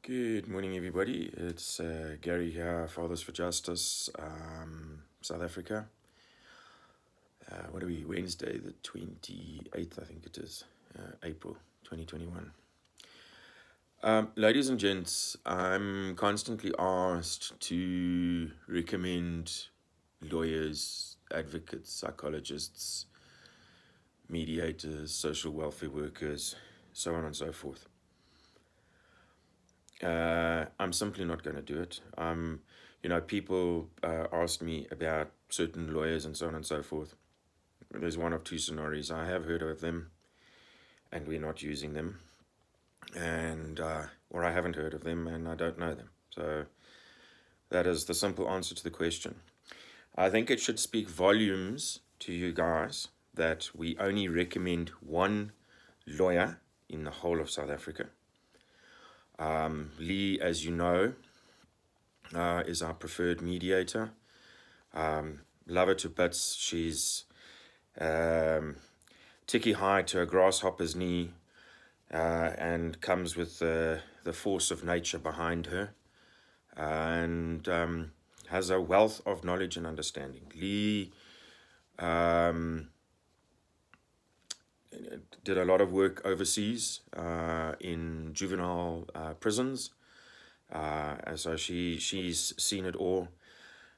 Good morning, everybody. It's Gary here, Fathers for Justice, South Africa. What are we? Wednesday, the 28th, I think it is, April 2021. Ladies and gents, I'm constantly asked to recommend lawyers, advocates, psychologists, mediators, social welfare workers, so on and so forth. I'm simply not going to do it. People asked me about certain lawyers and so on and so forth. There's one of two scenarios. I have heard of them, and we're not using them, and or I haven't heard of them, and I don't know them. So that is the simple answer to the question. I think it should speak volumes to you guys that we only recommend one lawyer in the whole of South Africa. Lee, as you know, is our preferred mediator. Love her to bits. She's ticky high to a grasshopper's knee, and comes with the force of nature behind her, and has a wealth of knowledge and understanding. Lee did a lot of work overseas in juvenile prisons, and so she's seen it all.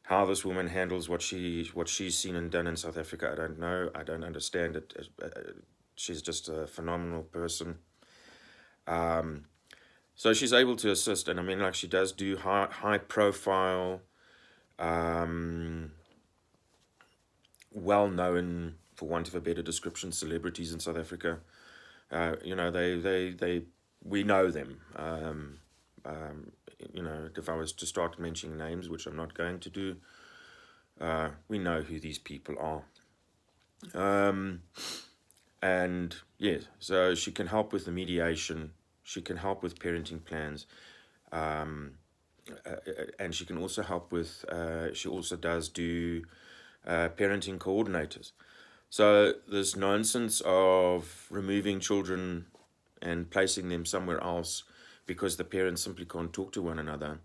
How this woman handles what she's seen and done in South Africa, I don't know. I don't understand it. She's just a phenomenal person. So she's able to assist, and I mean, like, she does do high profile, well known, for want of a better description, celebrities in South Africa. We know them. If I was to start mentioning names, which I'm not going to do, we know who these people are. And yes, so she can help with the mediation. She can help with parenting plans. And she can also help with, she also does do parenting coordinators. So this nonsense of removing children and placing them somewhere else because the parents simply can't talk to one another,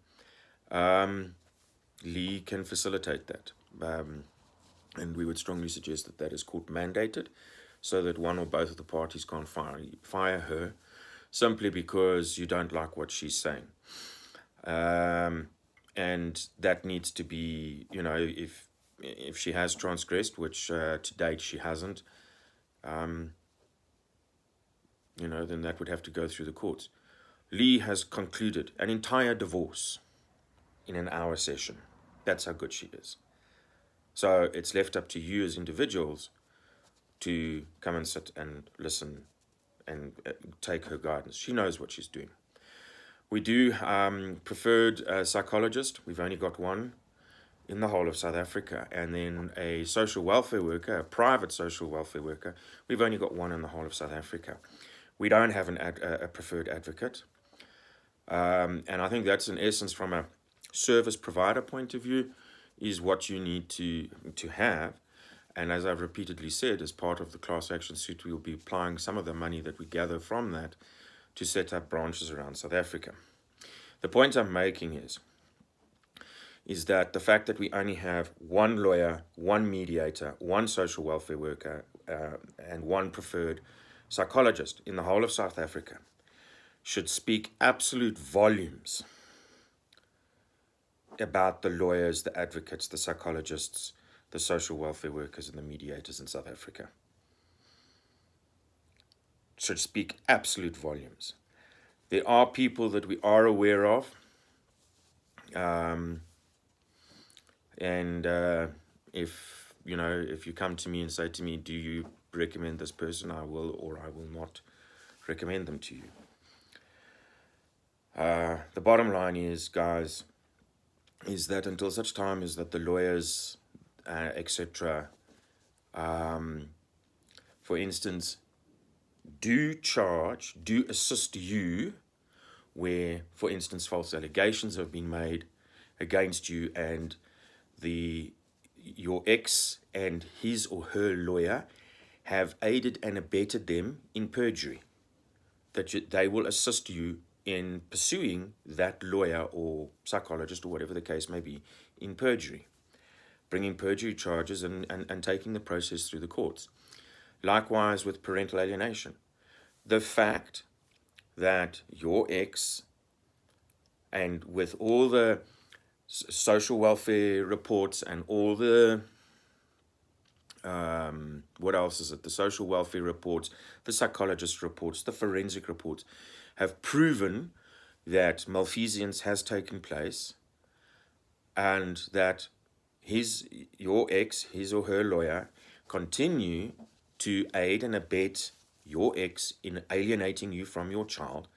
Lee can facilitate that. And we would strongly suggest that that is court mandated, so that one or both of the parties can't fire her simply because you don't like what she's saying. And that needs to be, if she has transgressed, which to date she hasn't, then that would have to go through the courts. Lee has concluded an entire divorce in an hour session. That's how good she is. So it's left up to you as individuals to come and sit and listen and take her guidance. She knows what she's doing. We do preferred psychologist. We've only got one in the whole of South Africa, and then a social welfare worker, a private social welfare worker. We've only got one in the whole of South Africa. We don't have a preferred advocate, and I think that's in essence, from a service provider point of view, is what you need to have. And as I've repeatedly said, as part of the class action suit, we will be applying some of the money that we gather from that to set up branches around South Africa. The point I'm making is that the fact that we only have one lawyer, one mediator, one social welfare worker, and one preferred psychologist in the whole of South Africa should speak absolute volumes about the lawyers, the advocates, the psychologists, the social welfare workers, and the mediators in South Africa. Should speak absolute volumes. There are people that we are aware of, and if you come to me and say to me, do you recommend this person, I will or I will not recommend them to you. The bottom line is, guys, is that until such time as that the lawyers, etc., for instance, do assist you where, for instance, false allegations have been made against you, and your ex and his or her lawyer have aided and abetted them in perjury, that they will assist you in pursuing that lawyer or psychologist or whatever the case may be in perjury, bringing perjury charges and taking the process through the courts. Likewise with parental alienation. The fact that your ex, and with all the social welfare reports and all the what else is it? The social welfare reports, the psychologist reports, the forensic reports have proven that malfeasance has taken place, and that your ex, his or her lawyer, continue to aid and abet your ex in alienating you from your child.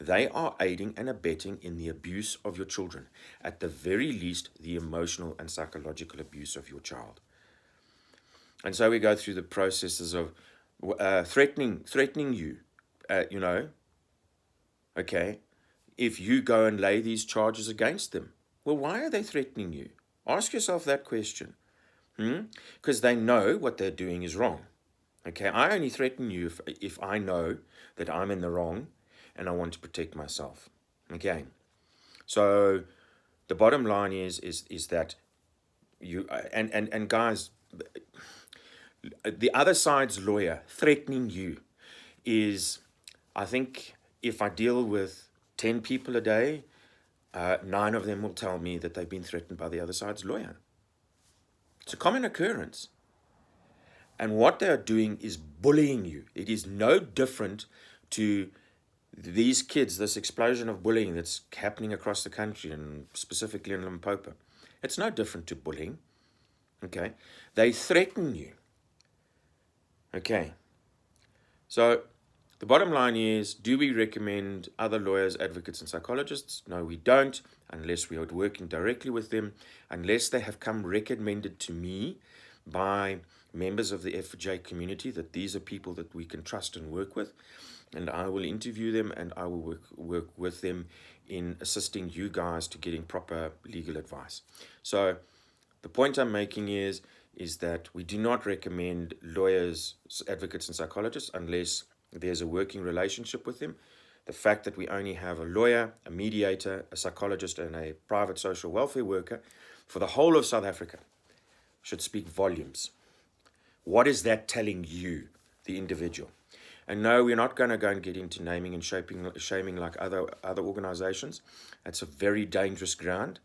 They are aiding and abetting in the abuse of your children. At the very least, the emotional and psychological abuse of your child. And so we go through the processes of threatening you, okay, if you go and lay these charges against them. Well, why are they threatening you? Ask yourself that question. Because they know what they're doing is wrong. Okay, I only threaten you if I know that I'm in the wrong and I want to protect myself. Okay, so the bottom line is that you, and guys, the other side's lawyer threatening you is, I think if I deal with 10 people a day, 9 of them will tell me that they've been threatened by the other side's lawyer. It's a common occurrence. And what they're doing is bullying you. It is no different to these kids, this explosion of bullying that's happening across the country and specifically in Limpopo. It's no different to bullying. Okay? They threaten you. Okay? So the bottom line is, do we recommend other lawyers, advocates, and psychologists? No, we don't, unless we are working directly with them, unless they have come recommended to me by members of the F4J community, that these are people that we can trust and work with, and I will interview them and I will work with them in assisting you guys to getting proper legal advice. So the point I'm making is that we do not recommend lawyers, advocates, and psychologists unless there's a working relationship with them. The fact that we only have a lawyer, a mediator, a psychologist, and a private social welfare worker for the whole of South Africa should speak volumes. What is that telling you, the individual? And no, we're not going to go and get into naming and shaming like other organizations. That's a very dangerous ground.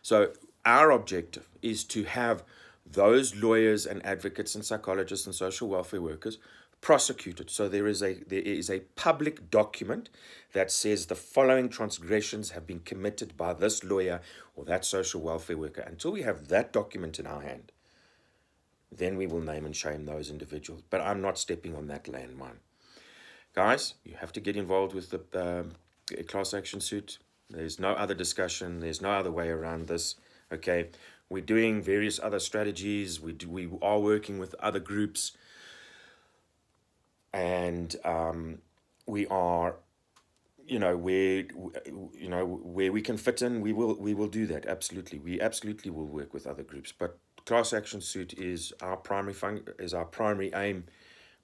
So our objective is to have those lawyers and advocates and psychologists and social welfare workers prosecuted. So there is a public document that says the following transgressions have been committed by this lawyer or that social welfare worker. Until we have that document in our hand, then we will name and shame those individuals. But I'm not stepping on that landmine. Guys, you have to get involved with the class action suit. There's no other discussion. There's no other way around this. Okay, we're doing various other strategies. We are working with other groups, and we are, where we can fit in, we will do that. Absolutely, we absolutely will work with other groups. But class action suit is our primary aim.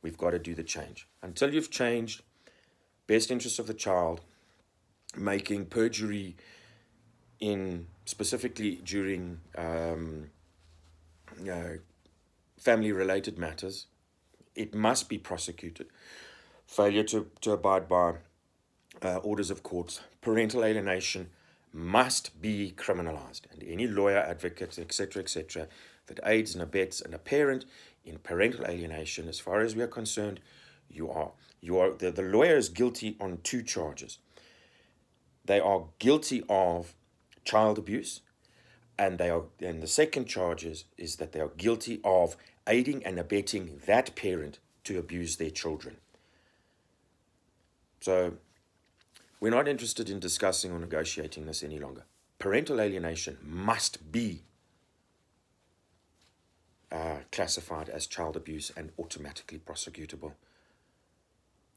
We've got to do the change. Until you've changed, best interests of the child, making perjury in specifically during family-related matters, it must be prosecuted. Failure to abide by orders of courts, parental alienation must be criminalized. And any lawyer, advocate, etc., that aids and abets a parent in parental alienation, as far as we are concerned, the lawyer is guilty on 2 charges. They are guilty of child abuse, and the second charge is that they are guilty of aiding and abetting that parent to abuse their children. So we're not interested in discussing or negotiating this any longer. Parental alienation must be classified as child abuse and automatically prosecutable.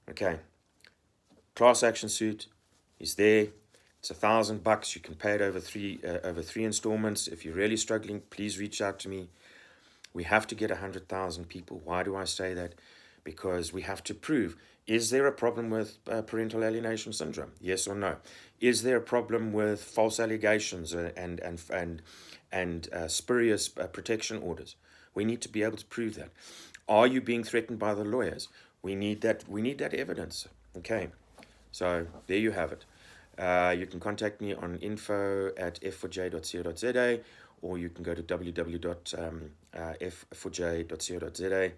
Okay. Class action suit is there. It's $1,000. You can pay it over three installments. If you're really struggling, please reach out to me. We have to get 100,000 people. Why do I say that? because we have to prove, is there a problem with parental alienation syndrome? Yes or no? Is there a problem with false allegations and spurious protection orders? We need to be able to prove that. Are you being threatened by the lawyers? We need that. We need that evidence. Okay, so there you have it. You can contact me on info@f4j.co.za, or you can go to www.f4j.co.za.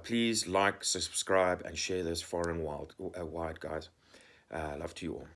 Please like, subscribe, and share this far and wide, guys. Love to you all.